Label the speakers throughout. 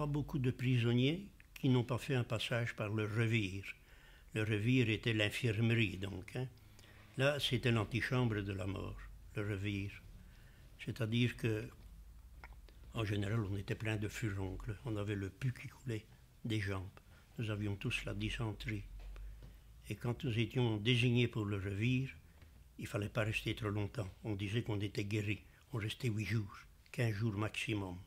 Speaker 1: pas beaucoup de prisonniers qui n'ont pas fait un passage par le revire. Le revire était l'infirmerie, donc. Hein. Là, c'était l'antichambre de la mort, le revire. C'est-à-dire que, en général, on était plein de furoncles. On avait le pus qui coulait des jambes. Nous avions tous la dysenterie. Et quand nous étions désignés pour le revire, il ne fallait pas rester trop longtemps. On disait qu'on était guéri. On restait 8 jours, 15 jours maximum.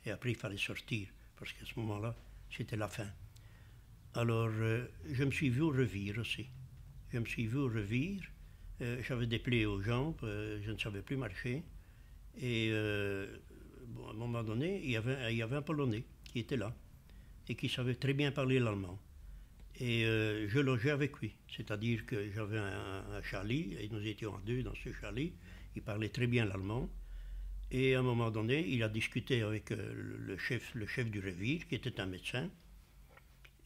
Speaker 1: Et après, il fallait sortir, parce qu'à ce moment-là, c'était la fin. Alors, je me suis vu au revire aussi. Je me suis vu au revire. J'avais des plaies aux jambes, je ne savais plus marcher. Et bon, à un moment donné, il y avait un Polonais qui était là et qui savait très bien parler l'allemand. Et je logeais avec lui, c'est-à-dire que j'avais un chalet et nous étions à deux dans ce chalet. Il parlait très bien l'allemand. Et à un moment donné, il a discuté avec le chef du revire, qui était un médecin.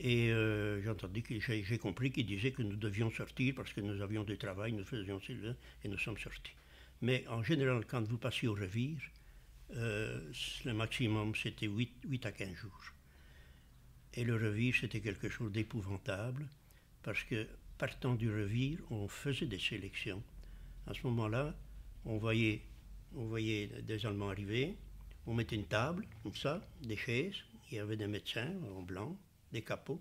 Speaker 1: Et j'ai compris qu'il disait que nous devions sortir parce que nous avions du travail, nous faisions cela et nous sommes sortis. Mais en général, quand vous passiez au revire, le maximum c'était 8 à 15 jours. Et le revire, c'était quelque chose d'épouvantable parce que partant du revire, on faisait des sélections. À ce moment-là, on voyait des Allemands arriver, on mettait une table, comme ça, des chaises, il y avait des médecins en blanc, des capots,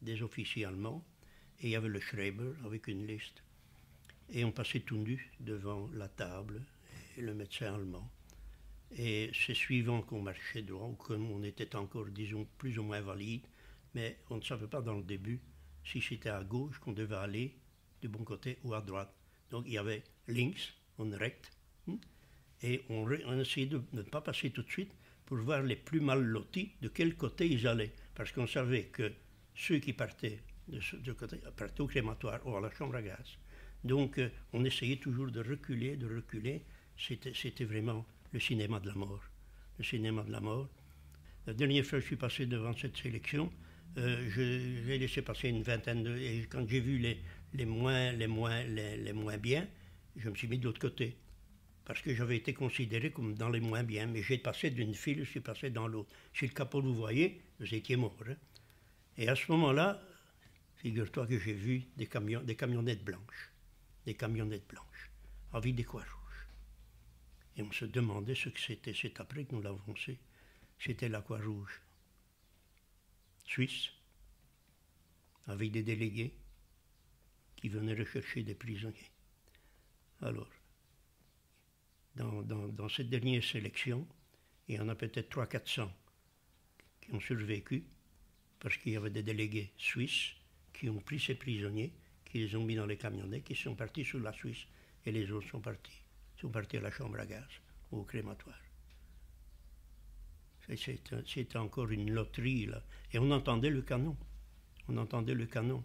Speaker 1: des officiers allemands, et il y avait le Schreiber avec une liste. Et on passait tout nu devant la table et le médecin allemand. Et c'est suivant qu'on marchait droit, ou comme on était encore, disons, plus ou moins valide, mais on ne savait pas dans le début si c'était à gauche qu'on devait aller du bon côté ou à droite. Donc il y avait links, on recte, et on essayait de ne pas passer tout de suite pour voir les plus mal lotis de quel côté ils allaient. Parce qu'on savait que ceux qui partaient de ce côté partaient au crématoire ou à la chambre à gaz. Donc on essayait toujours de reculer. C'était vraiment le cinéma de la mort. Le cinéma de la mort. La dernière fois que je suis passé devant cette sélection, j'ai laissé passer une vingtaine de... Et quand j'ai vu les moins bien, je me suis mis de l'autre côté. Parce que j'avais été considéré comme dans les moins bien. Mais j'ai passé d'une file, je suis passé dans l'autre. Chez le capot, vous voyez, vous étiez mort. Hein. Et à ce moment-là, figure-toi que j'ai vu des camionnettes blanches. Des camionnettes blanches, avec des croix rouges. Et on se demandait ce que c'était. C'est après que nous l'avons su. C'était la Croix-Rouge suisse, avec des délégués qui venaient rechercher des prisonniers. Alors, dans cette dernière sélection, il y en a peut-être 300-400 qui ont survécu, parce qu'il y avait des délégués suisses qui ont pris ces prisonniers, qui les ont mis dans les camionnettes, qui sont partis sur la Suisse, et les autres sont partis à la chambre à gaz, au crématoire. C'était encore une loterie, là. Et on entendait le canon. On entendait le canon.